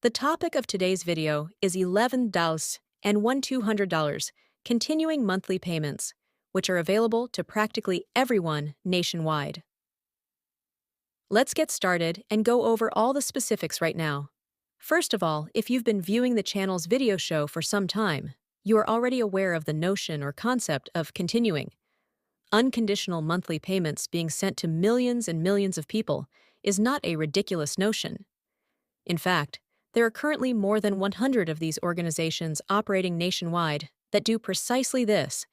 The topic of today's video is $11 and $1,200 continuing monthly payments, which are available to practically everyone nationwide. Let's get started and go over all the specifics right now. First of all, if you've been viewing the channel's video show for some time, you are already aware of the notion or concept of continuing. Unconditional monthly payments being sent to millions and millions of people is not a ridiculous notion. In fact, there are currently more than 100 of these organizations operating nationwide that do precisely this,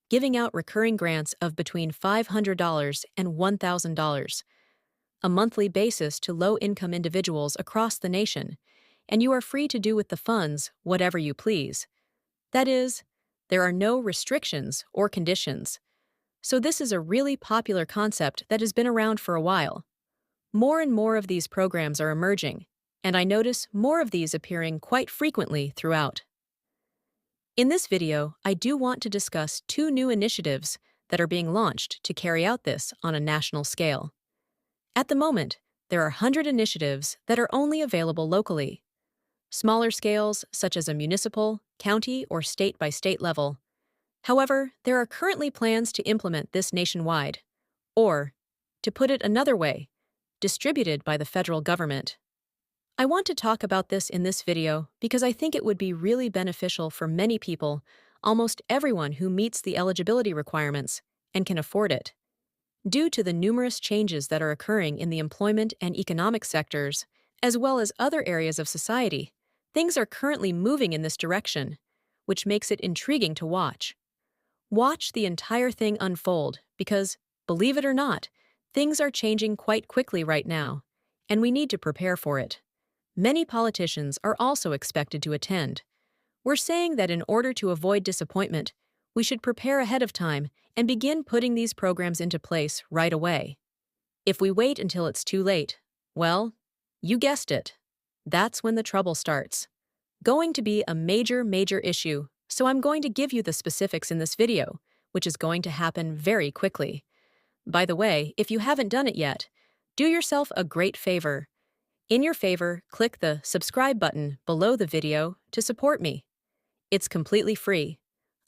giving out recurring grants of between $500 and $1,000, a monthly basis to low-income individuals across the nation, and you are free to do with the funds whatever you please. That is, there are no restrictions or conditions. So this is a really popular concept that has been around for a while. More and more of these programs are emerging, and I notice more of these appearing quite frequently throughout. In this video, I do want to discuss two new initiatives that are being launched to carry out this on a national scale. At the moment, there are 100 initiatives that are only available locally. Smaller scales, such as a municipal, county, or state-by-state level. However, there are currently plans to implement this nationwide, or, to put it another way, distributed by the federal government. I want to talk about this in this video because I think it would be really beneficial for many people, almost everyone who meets the eligibility requirements and can afford it. Due to the numerous changes that are occurring in the employment and economic sectors, as well as other areas of society, things are currently moving in this direction, which makes it intriguing to watch. Watch the entire thing unfold because, believe it or not, things are changing quite quickly right now, and we need to prepare for it. Many politicians are also expected to attend. We're saying that in order to avoid disappointment, we should prepare ahead of time and begin putting these programs into place right away. If we wait until it's too late, well, you guessed it. That's when the trouble starts. Going to be a major issue, so I'm going to give you the specifics in this video, which is going to happen very quickly. By the way, if you haven't done it yet, do yourself a great favor. In your favor, click the subscribe button below the video to support me. It's completely free.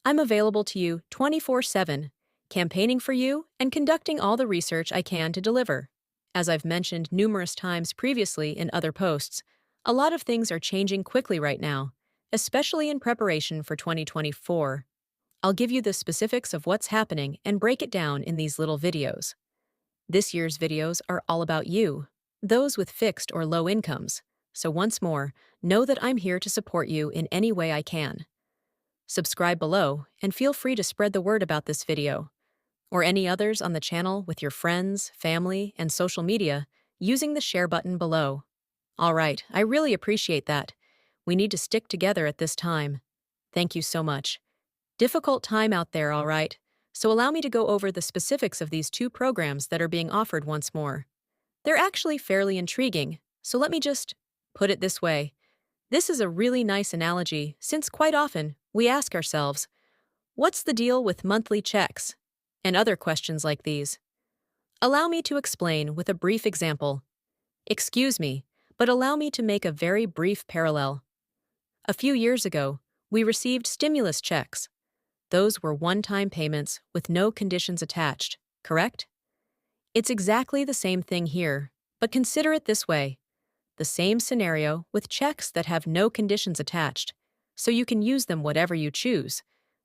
I'm available to you 24/7, campaigning for you and conducting all the research I can to deliver. As I've mentioned numerous times previously in other posts, a lot of things are changing quickly right now, especially in preparation for 2024. I'll give you the specifics of what's happening and break it down in these little videos. This year's videos are all about you, those with fixed or low incomes. So once more, know that I'm here to support you in any way I can. Subscribe below and feel free to spread the word about this video, or any others on the channel with your friends, family, and social media using the share button below. All right, I really appreciate that. We need to stick together at this time. Thank you so much. Difficult time out there, all right, so allow me to go over the specifics of these two programs that are being offered once more. They're actually fairly intriguing, so let me just put it this way. This is a really nice analogy since quite often we ask ourselves, what's the deal with monthly checks? And other questions like these. Allow me to explain with a brief example. Excuse me, but allow me to make a very brief parallel. A few years ago, we received stimulus checks. Those were one-time payments with no conditions attached, correct? It's exactly the same thing here, but consider it this way. The same scenario with checks that have no conditions attached, so you can use them whatever you choose,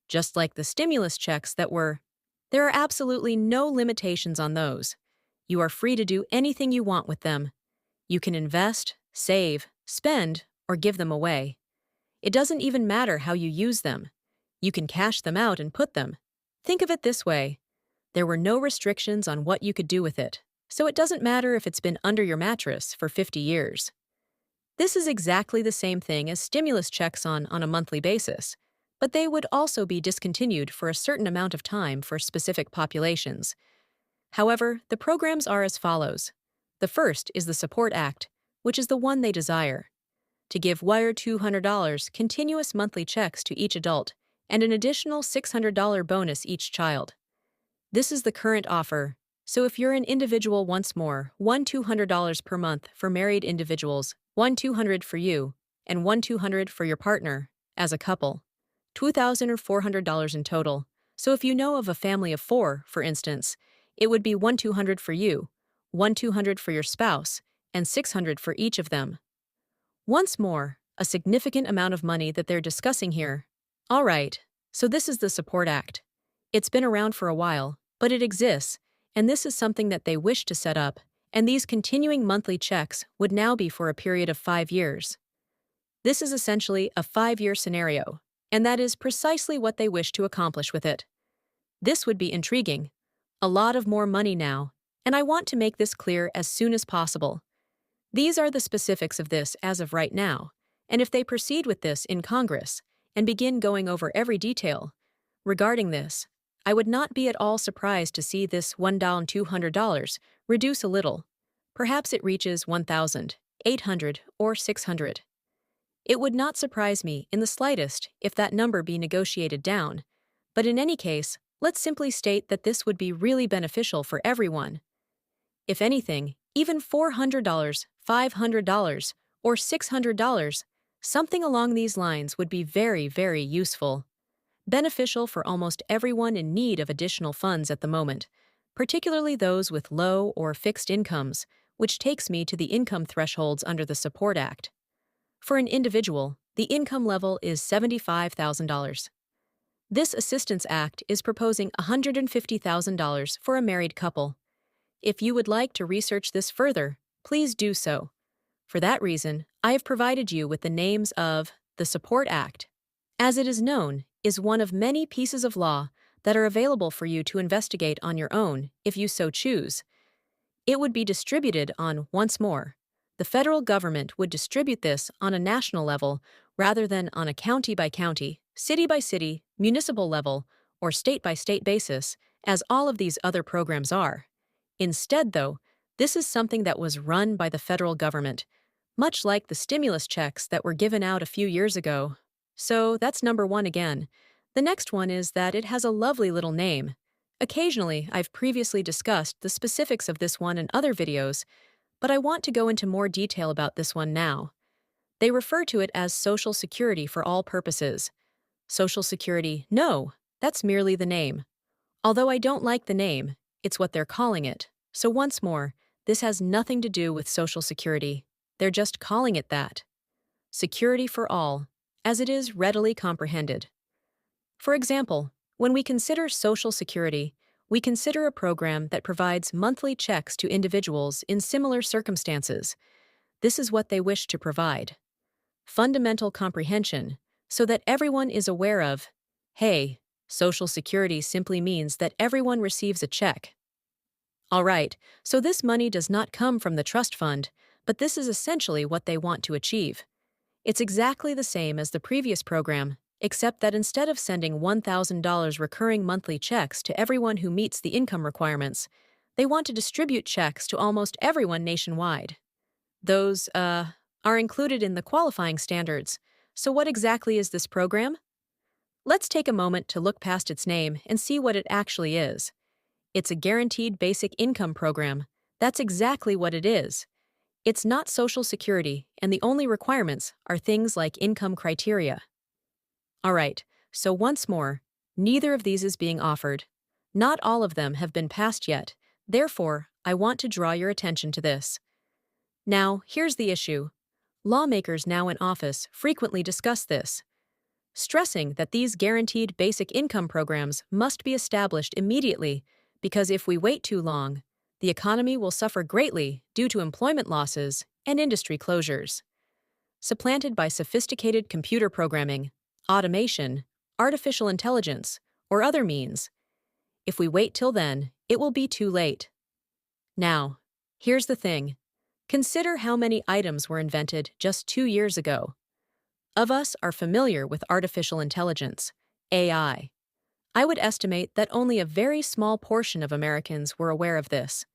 just like the stimulus checks that were. There are absolutely no limitations on those. You are free to do anything you want with them. You can invest, save, spend, or give them away. It doesn't even matter how you use them. You can cash them out and put them. Think of it this way. There were no restrictions on what you could do with it, so it doesn't matter if it's been under your mattress for 50 years. This is exactly the same thing as stimulus checks on a monthly basis, but they would also be discontinued for a certain amount of time for specific populations. However, the programs are as follows. The first is the Support Act, which is the one they desire. To give wire $200 continuous monthly checks to each adult and an additional $600 bonus each child. This is the current offer, so if you're an individual once more, $200 per month for married individuals, $200 for you, and $1,200 for your partner, as a couple. $2,000 or $400 in total. So if you know of a family of four, for instance, it would be $1,200 for you, $1,200 for your spouse, and $600 for each of them. Once more, a significant amount of money that they're discussing here. All right, so this is the Support Act. It's been around for a while, but it exists, and this is something that they wish to set up, and these continuing monthly checks would now be for a period of 5 years. This is essentially a 5-year scenario, and that is precisely what they wish to accomplish with it. This would be intriguing. A lot of more money now, and I want to make this clear as soon as possible. These are the specifics of this as of right now, and if they proceed with this in Congress and begin going over every detail regarding this, I would not be at all surprised to see this $1,200 reduce a little. Perhaps it reaches $1,800 or $600. It would not surprise me in the slightest if that number be negotiated down, but in any case, let's simply state that this would be really beneficial for everyone. If anything, even $400, $500, or $600, something along these lines would be very, very useful. Beneficial for almost everyone in need of additional funds at the moment, particularly those with low or fixed incomes, which takes me to the income thresholds under the Support Act. For an individual, the income level is $75,000. This Assistance Act is proposing $150,000 for a married couple. If you would like to research this further, please do so. For that reason, I have provided you with the names of the Support Act. As it is known, is one of many pieces of law that are available for you to investigate on your own if you so choose. It would be distributed on, once more, the federal government would distribute this on a national level rather than on a county-by-county, city-by-city, municipal level, or state-by-state basis, as all of these other programs are. Instead, though, this is something that was run by the federal government, much like the stimulus checks that were given out a few years ago. So that's number one again. The next one is that it has a lovely little name. Occasionally, I've previously discussed the specifics of this one in other videos, but I want to go into more detail about this one now. They refer to it as Social Security for all purposes. Social Security, no, that's merely the name. Although I don't like the name, it's what they're calling it. So once more, this has nothing to do with Social Security. They're just calling it that. Security for all, as it is readily comprehended. For example, when we consider Social Security, we consider a program that provides monthly checks to individuals in similar circumstances. This is what they wish to provide. Fundamental comprehension, so that everyone is aware of, hey, Social Security simply means that everyone receives a check. All right, so this money does not come from the trust fund, but this is essentially what they want to achieve. It's exactly the same as the previous program, except that instead of sending $1,000 recurring monthly checks to everyone who meets the income requirements, they want to distribute checks to almost everyone nationwide. Those, are included in the qualifying standards. So what exactly is this program? Let's take a moment to look past its name and see what it actually is. It's a guaranteed basic income program. That's exactly what it is. It's not Social Security, and the only requirements are things like income criteria. All right, so once more, neither of these is being offered. Not all of them have been passed yet. Therefore, I want to draw your attention to this. Now, here's the issue. Lawmakers now in office frequently discuss this, stressing that these guaranteed basic income programs must be established immediately because if we wait too long, the economy will suffer greatly due to employment losses and industry closures. Supplanted by sophisticated computer programming, automation, artificial intelligence, or other means. If we wait till then, it will be too late. Now, here's the thing. Consider how many items were invented just 2 years ago. Of us are familiar with artificial intelligence, AI. I would estimate that only a very small portion of Americans were aware of this.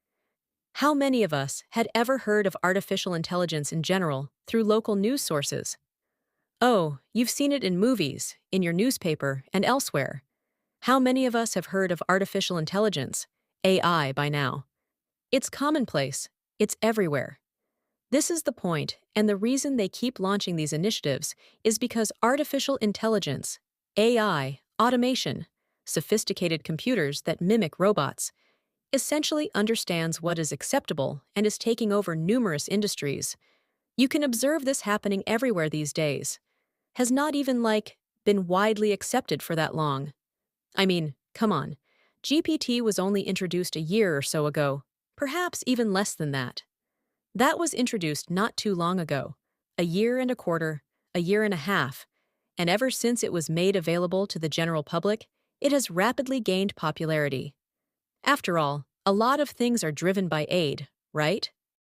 How many of us had ever heard of artificial intelligence in general through local news sources? Oh, you've seen it in movies, in your newspaper, and elsewhere. How many of us have heard of artificial intelligence, AI, by now? It's commonplace. It's everywhere. This is the point, and the reason they keep launching these initiatives is because artificial intelligence, AI, automation, sophisticated computers that mimic robots, essentially understands what is acceptable and is taking over numerous industries. You can observe this happening everywhere these days. Has not even, been widely accepted for that long. I mean, come on. GPT was only introduced a year or so ago, perhaps even less than that. That was introduced not too long ago, a year and a quarter, a year and a half, and ever since it was made available to the general public, it has rapidly gained popularity. After all, a lot of things are driven by aid, right?